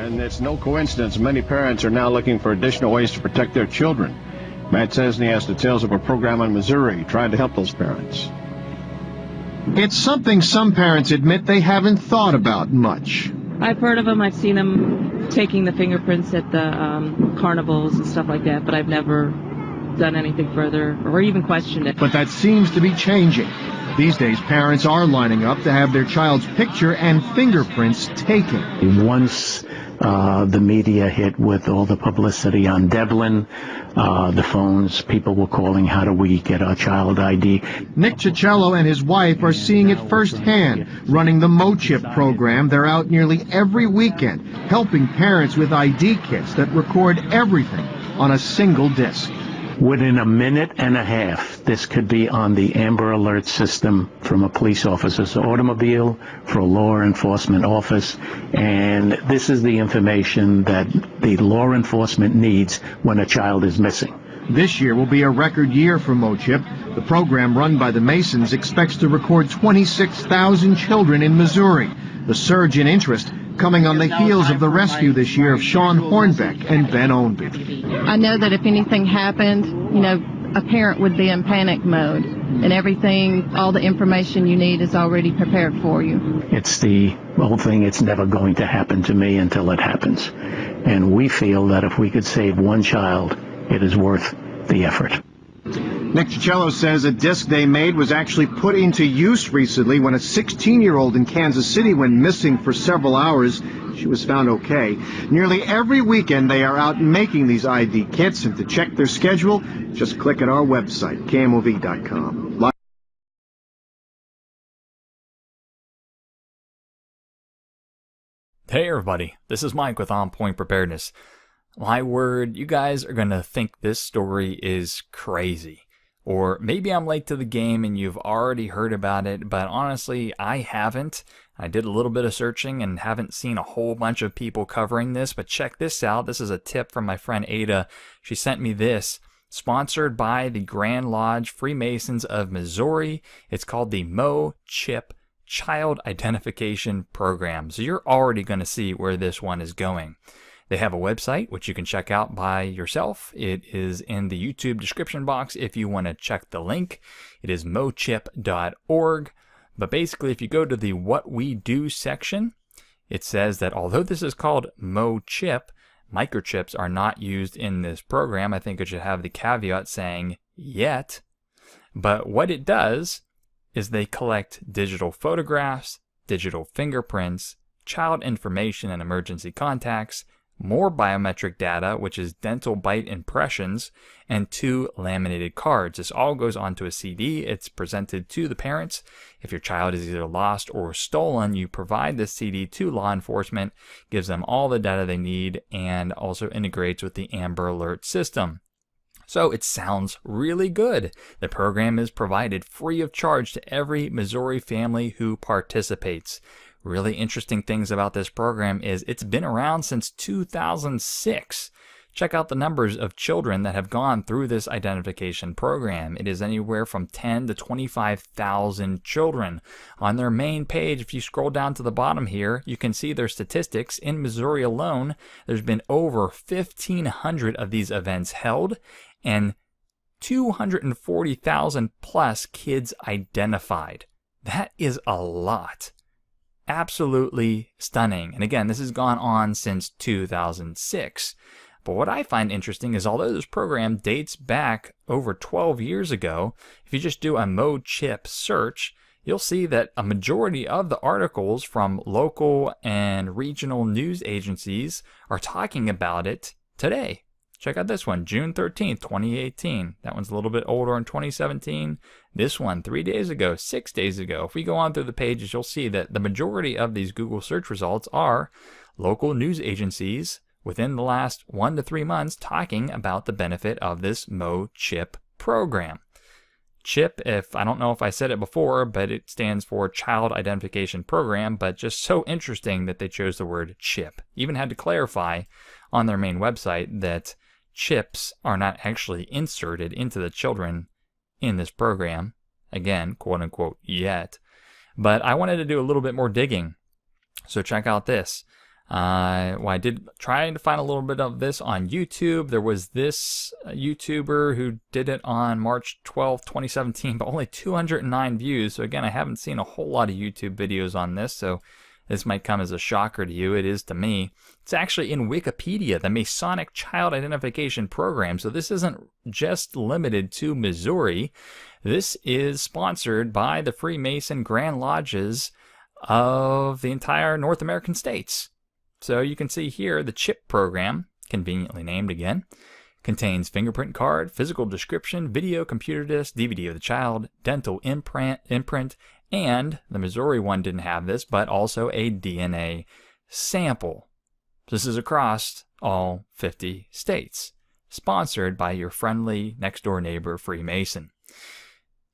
And it's no coincidence many parents are now looking for additional ways to protect their children. Matt Chesney has details of a program in Missouri trying to help those parents. It's something some parents admit they haven't thought about much. I've heard of them. I've seen them taking the fingerprints at the carnivals and stuff like that, but I've never done anything further or even questioned it. But that seems to be changing. These days, parents are lining up to have their child's picture and fingerprints taken. Once the media hit with all the publicity on Devlin, the phones, people were calling, how do we get our child ID? Nick Cicello and his wife are seeing it firsthand, running the MoChip program. They're out nearly every weekend, helping parents with ID kits that record everything on a single disc. Within a minute and a half, this could be on the Amber Alert system from a police officer's automobile for a law enforcement office, and this is the information that the law enforcement needs when a child is missing. This year will be a record year for MoChip. The program run by the Masons expects to record 26,000 children in Missouri. The surge in interest coming on the heels of the rescue this year of Sean Hornbeck and Ben Ownby. I know that if anything happened, a parent would be in panic mode, and everything, all the information you need is already prepared for you. It's the whole thing, it's never going to happen to me until it happens. And we feel that if we could save one child, it is worth the effort. Nick Cicello says a disc they made was actually put into use recently when a 16-year-old in Kansas City went missing for several hours. She was found okay. Nearly every weekend they are out making these ID kits, and to check their schedule, just click at our website, KMOV.com. Hey everybody, this is Mike with On Point Preparedness. My word, you guys are going to think this story is crazy. Or maybe I'm late to the game and you've already heard about it, but honestly, I haven't. I did a little bit of searching and haven't seen a whole bunch of people covering this, but check this out. This is a tip from my friend Ada. She sent me this, sponsored by the Grand Lodge Freemasons of Missouri. It's called the MoChip Child Identification Program. So you're already going to see where this one is going. They have a website, which you can check out by yourself. It is in the YouTube description box if you want to check the link. It is mochip.org. But basically, if you go to the What We Do section, it says that although this is called MoChip, microchips are not used in this program. I think it should have the caveat saying yet. But what it does is they collect digital photographs, digital fingerprints, child information and emergency contacts, more biometric data, which is dental bite impressions, and 2 laminated cards. This all goes onto a CD. It's presented to the parents. If your child is either lost or stolen, you provide this CD to law enforcement, gives them all the data they need, and also integrates with the Amber Alert system. So it sounds really good. The program is provided free of charge to every Missouri family who participates. Really interesting things about this program is it's been around since 2006. Check out the numbers of children that have gone through this identification program. It is anywhere from 10 to 25,000 children. On their main page, if you scroll down to the bottom here, you can see their statistics. In Missouri alone, there's been over 1,500 of these events held and 240,000 plus kids identified. That is a lot. Absolutely stunning. And again, this has gone on since 2006. But what I find interesting is although this program dates back over 12 years ago, if you just do a MoChip search, you'll see that a majority of the articles from local and regional news agencies are talking about it today. Check out this one, June 13th, 2018. That one's a little bit older in 2017. This one, 3 days ago, 6 days ago. If we go on through the pages, you'll see that the majority of these Google search results are local news agencies within the last 1 to 3 months talking about the benefit of this MoChip program. CHIP, I don't know if I said it before, but it stands for Child Identification Program, but just so interesting that they chose the word chip. Even had to clarify on their main website that chips are not actually inserted into the children in this program. Again, quote unquote, yet. But I wanted to do a little bit more digging. So check out this. I did try to find a little bit of this on YouTube. There was this YouTuber who did it on March 12th, 2017, but only 209 views. So again, I haven't seen a whole lot of YouTube videos on this, so this might come as a shocker to you. It is to me. It's actually in Wikipedia, the Masonic Child Identification Program. So this isn't just limited to Missouri. This is sponsored by the Freemason Grand Lodges of the entire North American states. So you can see here the CHIP program, conveniently named again, contains fingerprint card, physical description, video, computer disc, DVD of the child, dental imprint, and the Missouri one didn't have this, but also a DNA sample. This is across all 50 states, sponsored by your friendly next-door neighbor Freemason.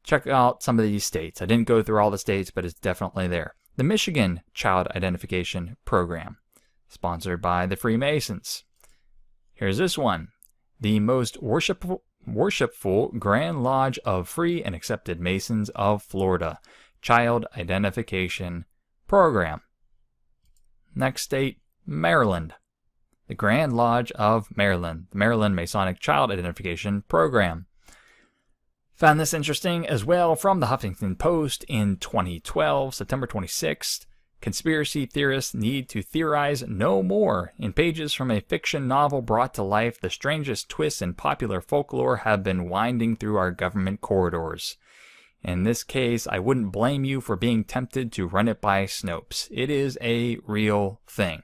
Check out some of these states. I didn't go through all the states, but it's definitely there. The Michigan Child Identification Program, sponsored by the Freemasons. Here's this one. The most worshipful Grand Lodge of Free and Accepted Masons of Florida. Child Identification Program. Next state, Maryland. The Grand Lodge of Maryland. The Maryland Masonic Child Identification Program. Found this interesting as well from the Huffington Post in 2012, September 26th. Conspiracy theorists need to theorize no more. In pages from a fiction novel brought to life, the strangest twists in popular folklore have been winding through our government corridors. In this case, I wouldn't blame you for being tempted to run it by Snopes. It is a real thing.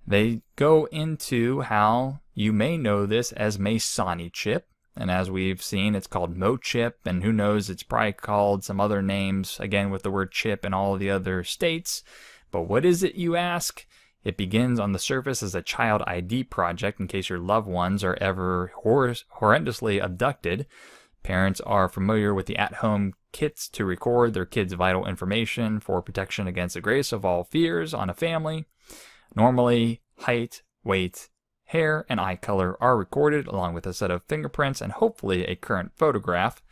They go into how you may know this as Masonichip, and as we've seen, it's called MoChip, and who knows, it's probably called some other names, again with the word chip in all the other states. But what is it, you ask? It begins on the surface as a child ID project in case your loved ones are ever horrendously abducted. Parents are familiar with the at-home kits to record their kids' vital information for protection against the greatest of all fears on a family. Normally, height, weight, hair, and eye color are recorded along with a set of fingerprints and hopefully a current photograph.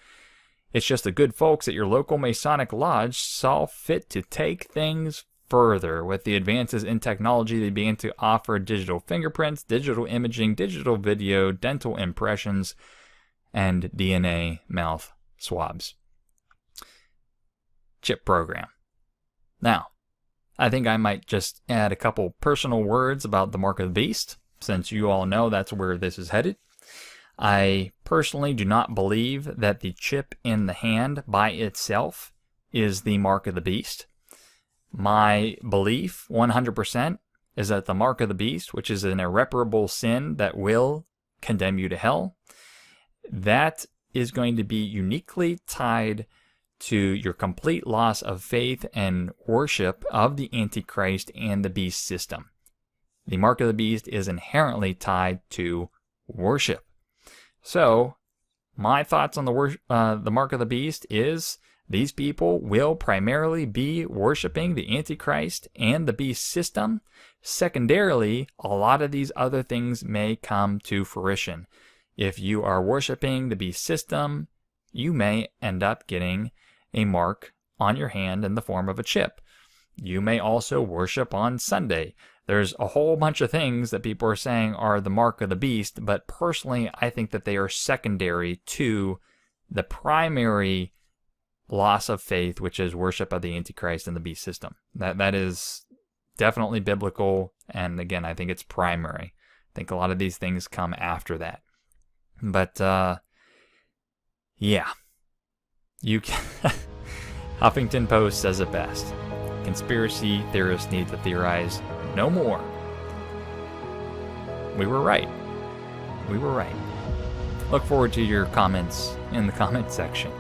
It's just the good folks at your local Masonic Lodge saw fit to take things further. With the advances in technology, they began to offer digital fingerprints, digital imaging, digital video, dental impressions, and DNA mouth swabs. CHIP program. Now, I think I might just add a couple personal words about the Mark of the Beast, since you all know that's where this is headed. I personally do not believe that the chip in the hand by itself is the Mark of the Beast. My belief, 100%, is that the Mark of the Beast, which is an irreparable sin that will condemn you to hell, that is going to be uniquely tied to your complete loss of faith and worship of the Antichrist and the beast system. The Mark of the Beast is inherently tied to worship. So, my thoughts on the Mark of the Beast is these people will primarily be worshiping the Antichrist and the beast system. Secondarily, a lot of these other things may come to fruition. If you are worshiping the beast system, you may end up getting a mark on your hand in the form of a chip. You may also worship on Sunday. There's a whole bunch of things that people are saying are the mark of the beast, but personally, I think that they are secondary to the primary loss of faith, which is worship of the Antichrist and the beast system. That is definitely biblical, and again, I think it's primary. I think a lot of these things come after that. But, yeah. You can Huffington Post says it best. Conspiracy theorists need to theorize no more. We were right. We were right. Look forward to your comments in the comment section.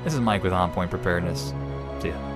This is Mike with On Point Preparedness. See ya.